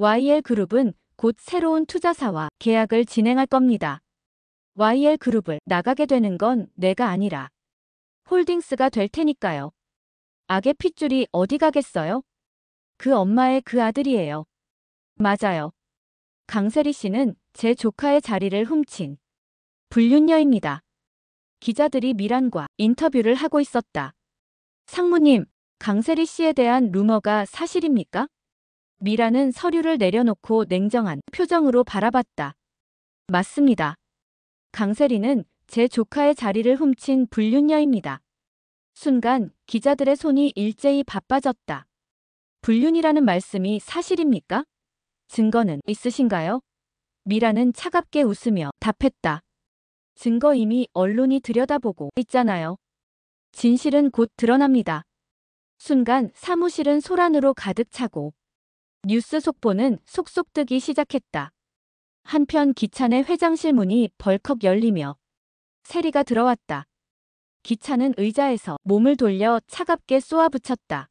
YL그룹은 곧 새로운 투자사와 계약을 진행할 겁니다. YL그룹을 나가게 되는 건 내가 아니라 홀딩스가 될 테니까요. 악의 핏줄이 어디 가겠어요? 그 엄마의 그 아들이에요. 맞아요. 강세리 씨는 제 조카의 자리를 훔친 불륜녀입니다. 기자들이 미란과 인터뷰를 하고 있었다. 상무님, 강세리 씨에 대한 루머가 사실입니까? 미란은 서류를 내려놓고 냉정한 표정으로 바라봤다. 맞습니다. 강세리는 제 조카의 자리를 훔친 불륜녀입니다. 순간 기자들의 손이 일제히 바빠졌다. 불륜이라는 말씀이 사실입니까? 증거는 있으신가요? 미라는 차갑게 웃으며 답했다. 증거 이미 언론이 들여다보고 있잖아요. 진실은 곧 드러납니다. 순간 사무실은 소란으로 가득 차고 뉴스 속보는 속속 뜨기 시작했다. 한편 기찬의 회장실 문이 벌컥 열리며 세리가 들어왔다. 기찬은 의자에서 몸을 돌려 차갑게 쏘아붙였다.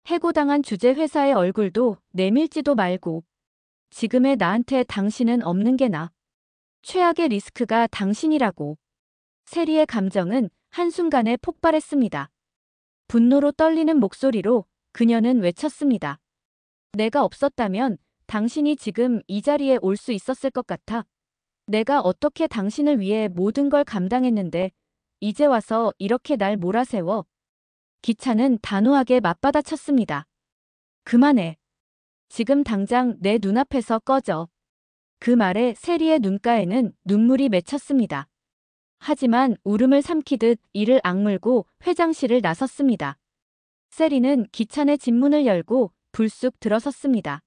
해고당한 주재 회사의 얼굴도 내밀지도 말고 지금의 나한테 당신은 없는 게 나. 최악의 리스크가 당신이라고. 세리의 감정은 한순간에 폭발했습니다. 분노로 떨리는 목소리로 그녀는 외쳤습니다. 내가 없었다면 당신이 지금 이 자리에 올 수 있었을 것 같아. 내가 어떻게 당신을 위해 모든 걸 감당했는데 이제 와서 이렇게 날 몰아세워. 기찬은 단호하게 맞받아쳤습니다. 그만해. 지금 당장 내 눈앞에서 꺼져. 그 말에 세리의 눈가에는 눈물이 맺혔습니다. 하지만 울음을 삼키듯 이를 악물고 회장실을 나섰습니다. 세리는 기찬의 집문을 열고 불쑥 들어섰습니다.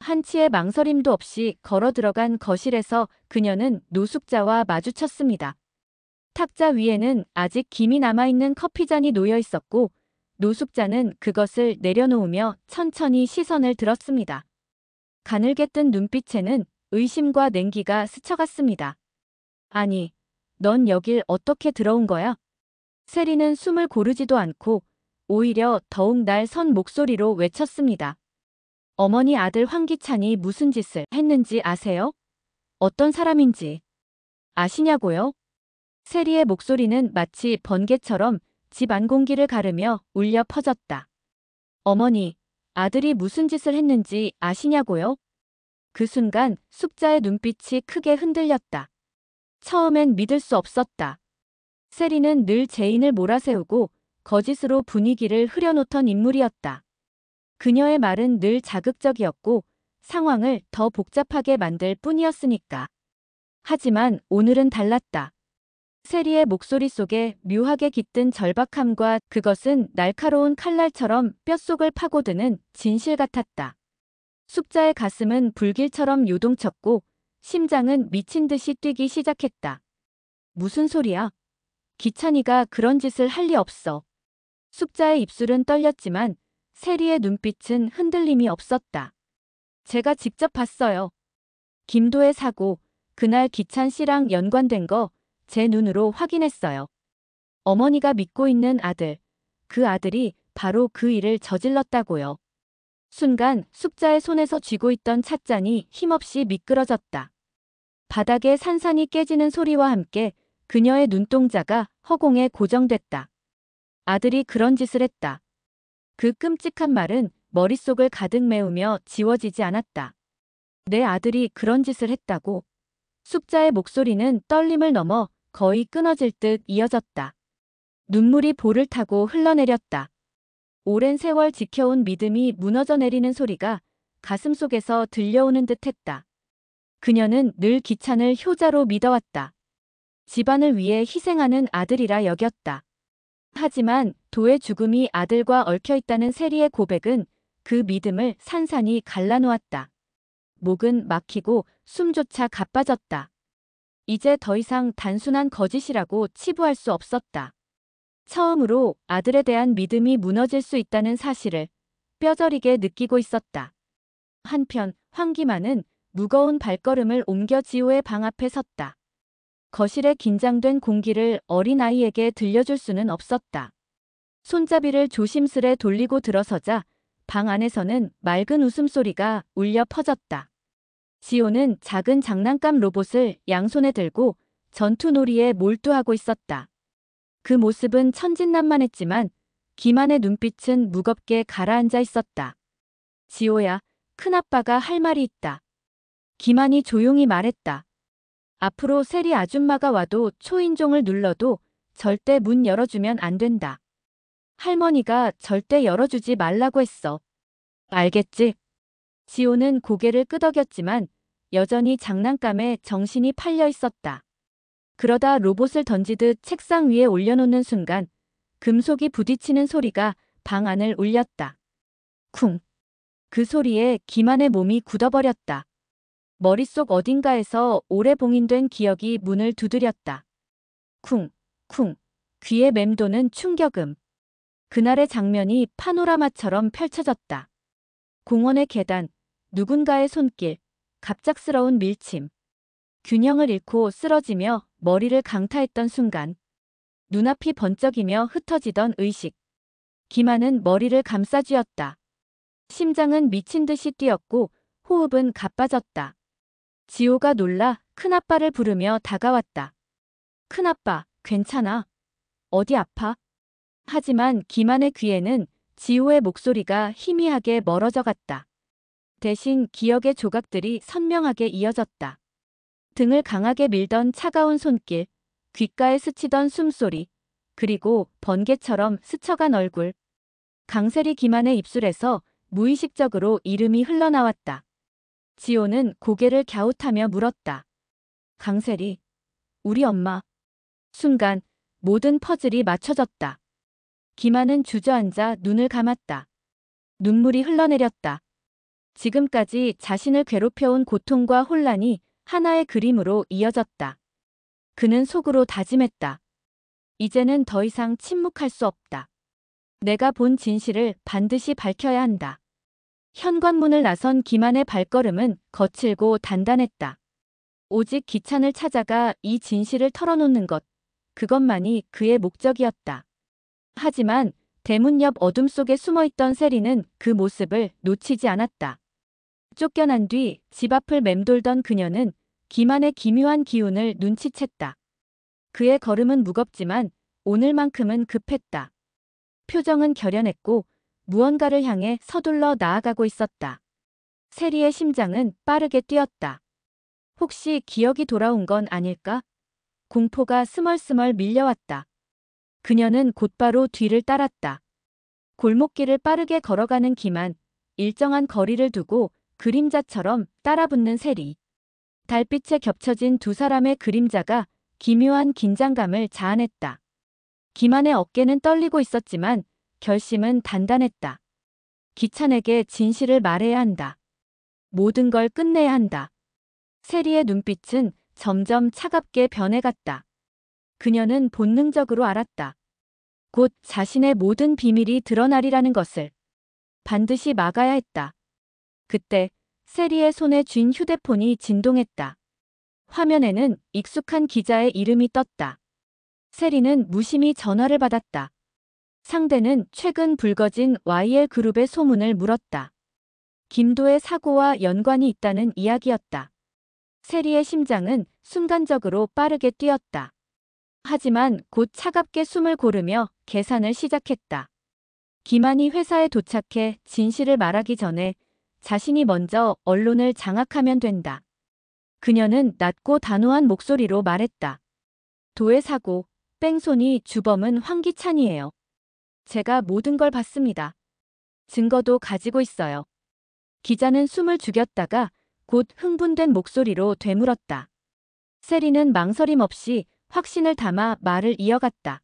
한치의 망설임도 없이 걸어 들어간 거실에서 그녀는 노숙자와 마주쳤습니다. 탁자 위에는 아직 김이 남아있는 커피잔이 놓여 있었고 노숙자는 그것을 내려놓으며 천천히 시선을 들었습니다. 가늘게 뜬 눈빛에는 의심과 냉기가 스쳐갔습니다. 아니, 넌 여길 어떻게 들어온 거야? 세리는 숨을 고르지도 않고 오히려 더욱 날 선 목소리로 외쳤습니다. 어머니 아들 황기찬이 무슨 짓을 했는지 아세요? 어떤 사람인지 아시냐고요? 세리의 목소리는 마치 번개처럼 집 안 공기를 가르며 울려 퍼졌다. 어머니, 아들이 무슨 짓을 했는지 아시냐고요? 그 순간 숙자의 눈빛이 크게 흔들렸다. 처음엔 믿을 수 없었다. 세리는 늘 죄인을 몰아세우고 거짓으로 분위기를 흐려놓던 인물이었다. 그녀의 말은 늘 자극적이었고 상황을 더 복잡하게 만들 뿐이었으니까. 하지만 오늘은 달랐다. 세리의 목소리 속에 묘하게 깃든 절박함과 그것은 날카로운 칼날처럼 뼛속을 파고드는 진실 같았다. 숙자의 가슴은 불길처럼 요동쳤고 심장은 미친 듯이 뛰기 시작했다. 무슨 소리야? 기찬이가 그런 짓을 할 리 없어. 숙자의 입술은 떨렸지만 세리의 눈빛은 흔들림이 없었다. 제가 직접 봤어요. 김도의 사고, 그날 기찬 씨랑 연관된 거 제 눈으로 확인했어요. 어머니가 믿고 있는 아들, 그 아들이 바로 그 일을 저질렀다고요. 순간 숙자의 손에서 쥐고 있던 찻잔이 힘없이 미끄러졌다. 바닥에 산산이 깨지는 소리와 함께 그녀의 눈동자가 허공에 고정됐다. 아들이 그런 짓을 했다. 그 끔찍한 말은 머릿속을 가득 메우며 지워지지 않았다. 내 아들이 그런 짓을 했다고. 숙자의 목소리는 떨림을 넘어 거의 끊어질 듯 이어졌다. 눈물이 볼을 타고 흘러내렸다. 오랜 세월 지켜온 믿음이 무너져 내리는 소리가 가슴속에서 들려오는 듯했다. 그녀는 늘 기찬을 효자로 믿어왔다. 집안을 위해 희생하는 아들이라 여겼다. 하지만 도의 죽음이 아들과 얽혀있다는 세리의 고백은 그 믿음을 산산이 갈라놓았다. 목은 막히고 숨조차 가빠졌다. 이제 더 이상 단순한 거짓이라고 치부할 수 없었다. 처음으로 아들에 대한 믿음이 무너질 수 있다는 사실을 뼈저리게 느끼고 있었다. 한편 황기만은 무거운 발걸음을 옮겨 지호의 방 앞에 섰다. 거실의 긴장된 공기를 어린아이에게 들려줄 수는 없었다. 손잡이를 조심스레 돌리고 들어서자 방 안에서는 맑은 웃음소리가 울려 퍼졌다. 지호는 작은 장난감 로봇을 양손에 들고 전투놀이에 몰두하고 있었다. 그 모습은 천진난만했지만 기만의 눈빛은 무겁게 가라앉아 있었다. 지호야, 큰아빠가 할 말이 있다. 기만이 조용히 말했다. 앞으로 세리 아줌마가 와도 초인종을 눌러도 절대 문 열어주면 안 된다. 할머니가 절대 열어주지 말라고 했어. 알겠지? 지호는 고개를 끄덕였지만 여전히 장난감에 정신이 팔려 있었다. 그러다 로봇을 던지듯 책상 위에 올려놓는 순간 금속이 부딪히는 소리가 방 안을 울렸다. 쿵. 그 소리에 기만의 몸이 굳어버렸다. 머릿속 어딘가에서 오래 봉인된 기억이 문을 두드렸다. 쿵, 쿵. 귀에 맴도는 충격음. 그날의 장면이 파노라마처럼 펼쳐졌다. 공원의 계단, 누군가의 손길, 갑작스러운 밀침. 균형을 잃고 쓰러지며 머리를 강타했던 순간. 눈앞이 번쩍이며 흩어지던 의식. 기만은 머리를 감싸쥐었다. 심장은 미친 듯이 뛰었고 호흡은 가빠졌다. 지호가 놀라 큰아빠를 부르며 다가왔다. 큰아빠, 괜찮아? 어디 아파? 하지만 기만의 귀에는 지호의 목소리가 희미하게 멀어져 갔다. 대신 기억의 조각들이 선명하게 이어졌다. 등을 강하게 밀던 차가운 손길, 귓가에 스치던 숨소리, 그리고 번개처럼 스쳐간 얼굴. 강세리 기만의 입술에서 무의식적으로 이름이 흘러나왔다. 지호는 고개를 갸웃하며 물었다. 강세리, 우리 엄마. 순간 모든 퍼즐이 맞춰졌다. 기만은 주저앉아 눈을 감았다. 눈물이 흘러내렸다. 지금까지 자신을 괴롭혀온 고통과 혼란이 하나의 그림으로 이어졌다. 그는 속으로 다짐했다. 이제는 더 이상 침묵할 수 없다. 내가 본 진실을 반드시 밝혀야 한다. 현관문을 나선 기만의 발걸음은 거칠고 단단했다. 오직 기찬을 찾아가 이 진실을 털어놓는 것, 그것만이 그의 목적이었다. 하지만 대문 옆 어둠 속에 숨어있던 세리는 그 모습을 놓치지 않았다. 쫓겨난 뒤 집 앞을 맴돌던 그녀는 기만의 기묘한 기운을 눈치챘다. 그의 걸음은 무겁지만 오늘만큼은 급했다. 표정은 결연했고 무언가를 향해 서둘러 나아가고 있었다. 세리의 심장은 빠르게 뛰었다. 혹시 기억이 돌아온 건 아닐까? 공포가 스멀스멀 밀려왔다. 그녀는 곧바로 뒤를 따랐다. 골목길을 빠르게 걸어가는 기만, 일정한 거리를 두고 그림자처럼 따라붙는 세리. 달빛에 겹쳐진 두 사람의 그림자가 기묘한 긴장감을 자아냈다. 기만의 어깨는 떨리고 있었지만 결심은 단단했다. 기찬에게 진실을 말해야 한다. 모든 걸 끝내야 한다. 세리의 눈빛은 점점 차갑게 변해갔다. 그녀는 본능적으로 알았다. 곧 자신의 모든 비밀이 드러나리라는 것을. 반드시 막아야 했다. 그때 세리의 손에 쥔 휴대폰이 진동했다. 화면에는 익숙한 기자의 이름이 떴다. 세리는 무심히 전화를 받았다. 상대는 최근 불거진 YL그룹의 소문을 물었다. 김도의 사고와 연관이 있다는 이야기였다. 세리의 심장은 순간적으로 빠르게 뛰었다. 하지만 곧 차갑게 숨을 고르며 계산을 시작했다. 기만이 회사에 도착해 진실을 말하기 전에 자신이 먼저 언론을 장악하면 된다. 그녀는 낮고 단호한 목소리로 말했다. 도의 사고, 뺑소니 주범은 황기찬이에요. 제가 모든 걸 봤습니다. 증거도 가지고 있어요. 기자는 숨을 죽였다가 곧 흥분된 목소리로 되물었다. 세리는 망설임 없이 확신을 담아 말을 이어갔다.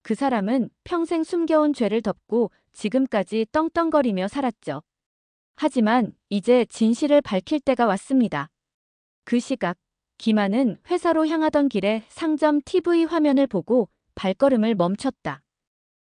그 사람은 평생 숨겨온 죄를 덮고 지금까지 떵떵거리며 살았죠. 하지만 이제 진실을 밝힐 때가 왔습니다. 그 시각, 기만은 회사로 향하던 길에 상점 TV 화면을 보고 발걸음을 멈췄다.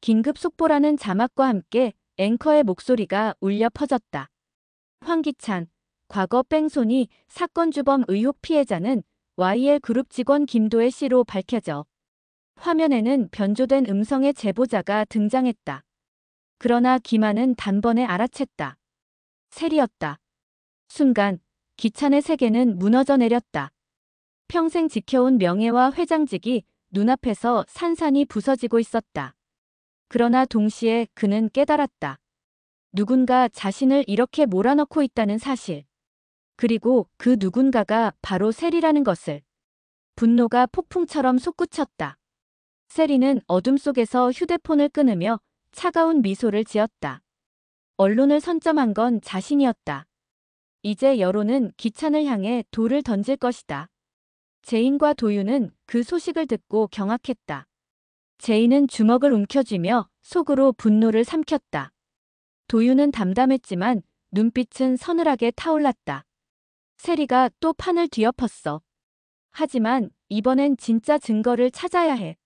긴급 속보라는 자막과 함께 앵커의 목소리가 울려 퍼졌다. 황기찬, 과거 뺑소니 사건 주범 의혹 피해자는 YL그룹 직원 김도혜 씨로 밝혀져. 화면에는 변조된 음성의 제보자가 등장했다. 그러나 기만은 단번에 알아챘다. 셀이었다. 순간 기찬의 세계는 무너져 내렸다. 평생 지켜온 명예와 회장직이 눈앞에서 산산이 부서지고 있었다. 그러나 동시에 그는 깨달았다. 누군가 자신을 이렇게 몰아넣고 있다는 사실. 그리고 그 누군가가 바로 셀이라는 것을. 분노가 폭풍처럼 솟구쳤다. 셀이는 어둠 속에서 휴대폰을 끊으며 차가운 미소를 지었다. 언론을 선점한 건 자신이었다. 이제 여론은 기찬을 향해 돌을 던질 것이다. 제인과 도윤은 그 소식을 듣고 경악했다. 제인은 주먹을 움켜쥐며 속으로 분노를 삼켰다. 도윤은 담담했지만 눈빛은 서늘하게 타올랐다. 세리가 또 판을 뒤엎었어. 하지만 이번엔 진짜 증거를 찾아야 해.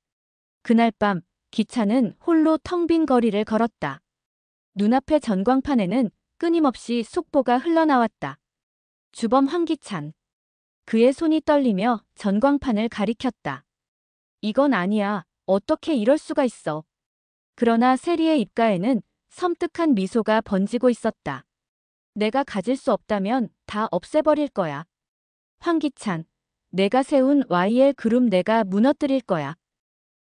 그날 밤 기찬은 홀로 텅 빈 거리를 걸었다. 눈앞의 전광판에는 끊임없이 속보가 흘러나왔다. 주범 황기찬. 그의 손이 떨리며 전광판을 가리켰다. 이건 아니야. 어떻게 이럴 수가 있어. 그러나 세리의 입가에는 섬뜩한 미소가 번지고 있었다. 내가 가질 수 없다면 다 없애버릴 거야. 황기찬. 내가 세운 YL 그룹 내가 무너뜨릴 거야.